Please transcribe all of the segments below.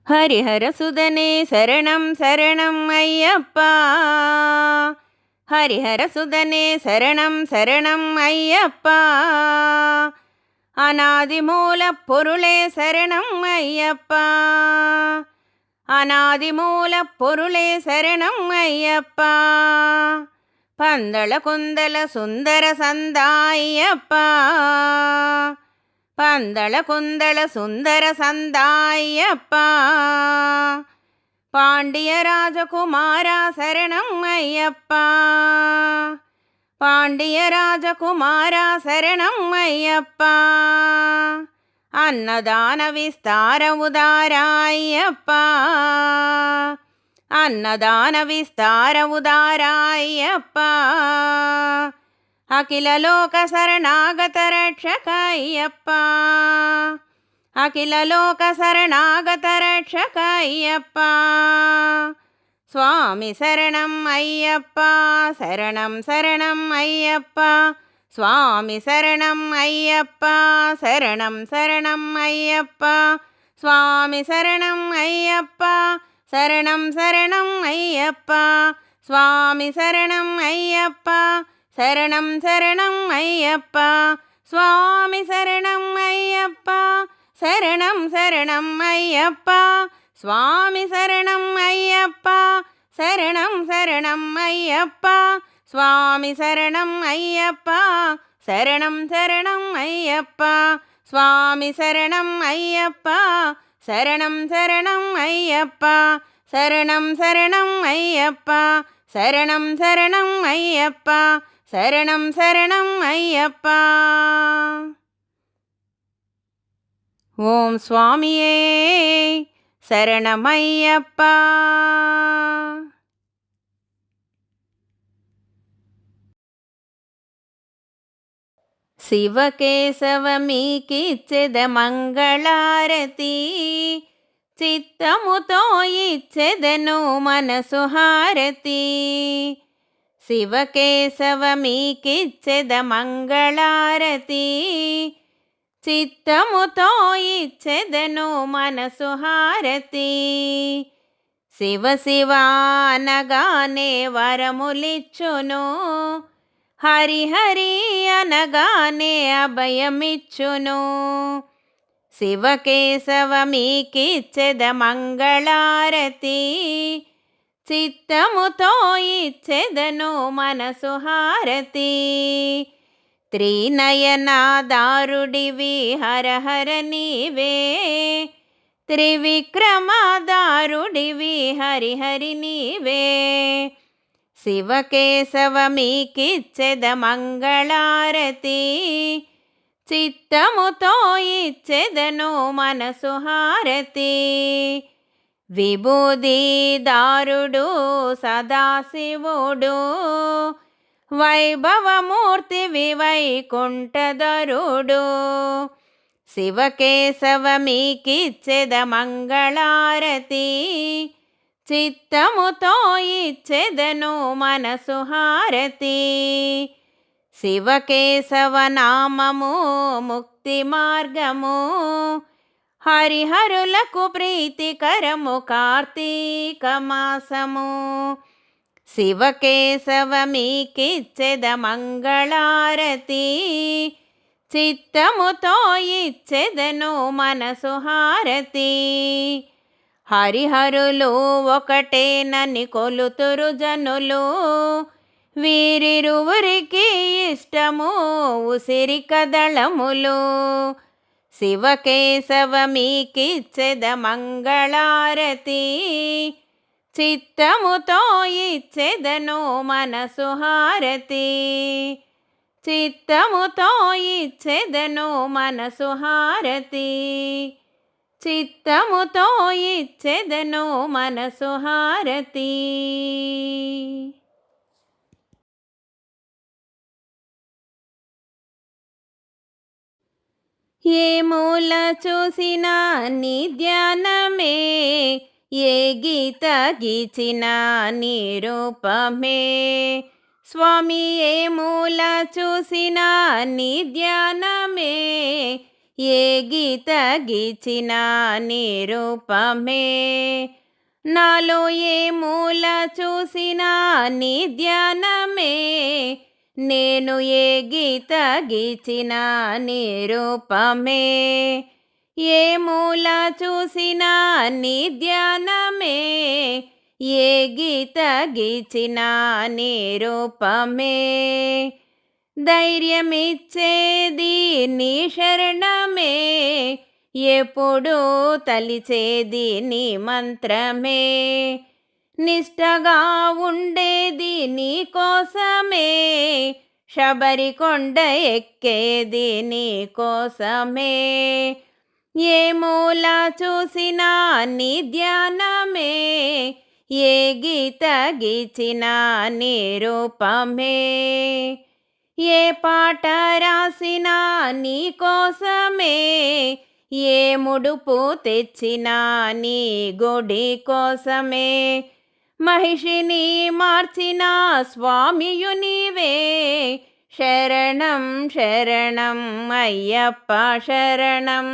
హరిహరసుదనే శరణం శరణం అయ్యప్ప. హరిహరసుదనే శరణం శరణం అయ్యప్ప. అనాది మూల పొరులే శరణం అయ్యప్ప. అనాది మూల పొరులే శరణం అయ్యప్ప. పందళ కుందల సుందర సందాయ్యప్ప. పందళ కుందళ సుందర సందాయ్యప్ప. పాండ్య రాజకుమార శరణం అయ్యప్ప. పాండ్య రాజకుమార శరణం అయ్యప్ప. అన్నదాన విస్తార ఉదారాయ్యప్ప. అన్నదాన విస్తార ఉదారాయ్యప్ప. అఖిల లోక శరణాగత రక్షక అయ్యప్ప. అఖిల లోక శరణాగత రక్షక అయ్యప్ప. స్వామి శరణం అయ్యప్ప. శరణం శరణం అయ్యప్ప. స్వామి శరణం అయ్యప్ప. శరణం శరణం అయ్యప్ప. స్వామి శరణం అయ్యప్ప. శరణం శరణం అయ్యప్ప. స్వామి శరణం అయ్యప్ప. శరణం శరణం అయ్యప్ప. స్వామి శరణం అయ్యప్ప. శరణం శరణం అయ్యప్ప. స్వామి శరణం అయ్యప్ప. శరణం శరణం అయ్యప్ప. స్వామి శరణం అయ్యప్ప. శరణం శరణం అయ్యప్ప. స్వామి శరణం అయ్యప్ప. శరణం శరణం అయ్యప్ప. శరణం శరణం అయ్యప్ప. శరణం శరణం అయ్యప్ప. శరణం శరణం అయ్యప్ప. ఓం స్వామియే శరణమయ్యప్ప. శివకేశవ మీకిచ్చెద మంగళారతి. చిత్తముతో ఇచ్చెదను మనసు హారతి. శివకేశవ మీకిచ్చెద మంగళారతి. చిత్తముతో ఇచ్చెదను మనసు హారతి. శివ శివ అనగానే వరములిచ్చును. హరి హరి అనగానే అభయమిచ్చును. శివకేశవ మీకిచ్చెద మంగళారతి. చిత్తముతో ఇచ్చెదను మనసు హారతి. త్రినయనాదారుడివి హరహర నీవే. త్రివిక్రమాదారుడివి హరిహరి నీవే. శివకేశవ మీకిచ్చెద మంగళారతి. చిత్తముతో ఇచ్చెదను మనసు హారతి. విభూదిదారుడు సదాశివుడు. వైభవమూర్తి వైకుంఠధరుడు. శివకేశవ మీకిచ్చెద మంగళారతి. చిత్తముతో ఇచ్చెదను మనసు హారతి. శివకేశవ నామము ముక్తి మార్గము. హరిహరులకు ప్రీతికరము కార్తీక మాసము. శివకేశవ మీకిచ్చెద మంగళారతి. చిత్తముతో ఇచ్చెదను మనసు హారతి. హరిహరులు ఒకటేనని కొలుతురు జనులు. వీరిరువురికి ఇష్టము ఉసిరి కదళములు. శివకేశవ మీకిచ్చెద మంగళారతి. చిత్తముతో ఇచ్చెదను మనసు హారతి. చిత్తముతో ఇచ్చెదను మనసు హారతి. చిత్తముతో ఇచ్చెదను మనసు హారతి. ఏ మూల చూసినా నీ ధ్యానమే. ఏ గీత గీచినా నీ రూపమే. స్వామి ఏ మూల చూసినా నీ ధ్యానమే. ఏ గీత గీచిన నీ రూపమే, నాలో ఏ మూల చూసినా నీ ధ్యానమే, నేను ఏ గీత గీచిన నీ రూపమే, ఏ మూల చూసినా నీ ధ్యానమే, ఏ గీత గీచిన నీ రూపమే, ధైర్యమిచ్చేది నీ శరణమే, ఎప్పుడు తలిచేది నీ మంత్రమే, నిష్టగా ఉండేది నీ కోసమే, శబరికొండ ఎక్కేది నీ కోసమే, ఏ మూల చూసినా నీ ధ్యానమే, ఏ గీత గీచిన నీ రూపమే, ఏ పాట రాసినా నీ కోసమే, ఏ ముడుపు తెచ్చినా నీ గుడి కోసమే, మహిషిని మార్చిన స్వామియు నీవే, శరణం శరణం అయ్యప్ప శరణం,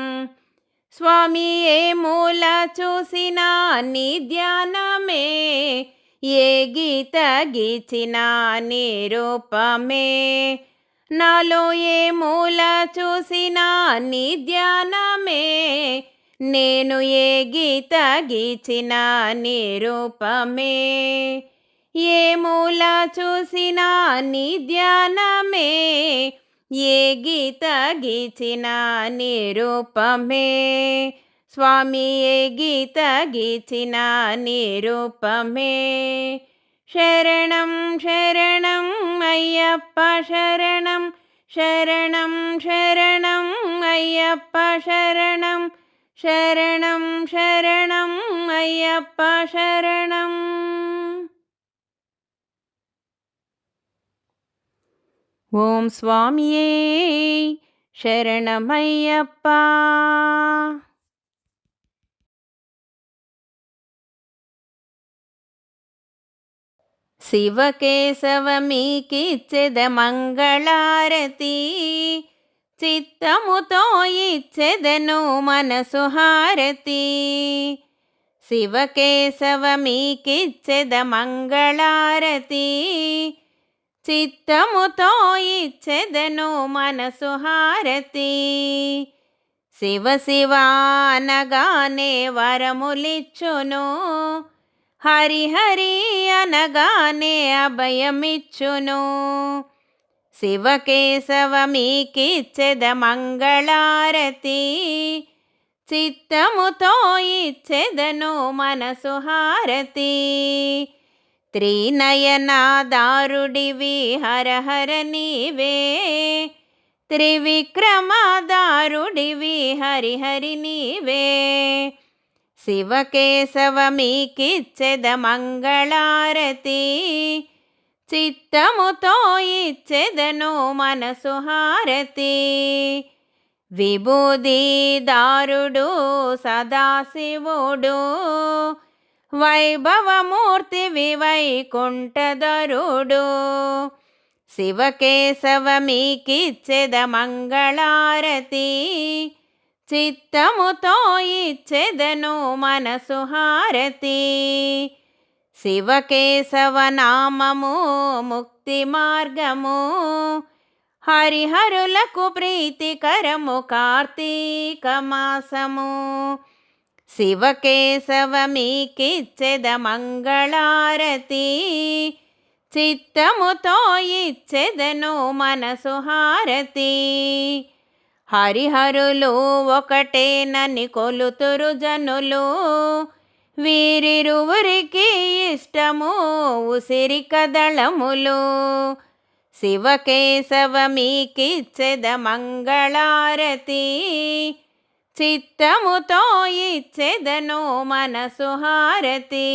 స్వామి ఏ మూల చూసినా నీ ధ్యానమే, ఏ గీత గీచిన నీ రూపమే, నాలో ఏ మూల చూసినా నీ ధ్యానమే, నేను ఏ గీత గీచిన నీ రూపమే, ఏ మూల చూసినా నీ ధ్యానమే, ఏ గీత గీచిన నీ రూపమే, స్వామి ఏ గీత గీచిన నీ రూపమే, శరణం శరణం అయ్యప్ప శరణం, శరణం శరణం అయ్యప్ప శరణం, శరణం శరణం అయ్యప్ప శరణం. ఓం స్వామియే శరణమయ్యప్ప. శివకేశవమీకిచ్చెద మంగళారతి, చిత్తముతో ఇచ్చెదను మనసు హారతి, శివకేశవమీకిచ్చెద మంగళారతి, చిత్తముతో ఇచ్చెదను మనసు హారతి, శివ శివ అనగానే వరములిచ్చును, హరి హరి అనగానే అభయమిచ్చును, శివకేశవమీకిచ్చెద మంగళారతి, చిత్తముతో ఇచ్చెదను మనసు హారతి, త్రినయనాదారుడివి హరహర నీవే, త్రివిక్రమదారుడివి హరిహరి నీవే, శివకేశవమీకిచ్చెద మంగళారతి, చిత్తముతో ఇచ్చెదను మనసు హారతి, విభూదిదారుడు సదాశివుడు, వైభవమూర్తివి వైకుంఠధరుడు, శివకేశవమీకిచ్చెద మంగళారతి, చిత్తముతో ఇచ్చెదను మనసు హారతి, శివకేశవనామము ముక్తి మార్గము, హరిహరులకు ప్రీతికరము కార్తీక మాసము, శివకేశవమీకిచ్చెద మంగళారతి, చిత్తముతో ఇచ్చెదను మనసు హారతి, హరిహరులు ఒకటేనని కొలుతురు జనులు, వీరిరువురికి ఇష్టము ఉసిరి కదళములు, శివకేశవమీకిచ్చెద మంగళారతి, చిత్తముతో ఇచ్చెదను మనసు హారతి,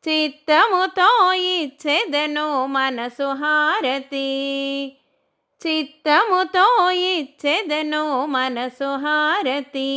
చిత్తముతో ఇచ్చెదను మనసు హారతి, చిత్తముతో ఇచ్చెదను మనసు హారతి.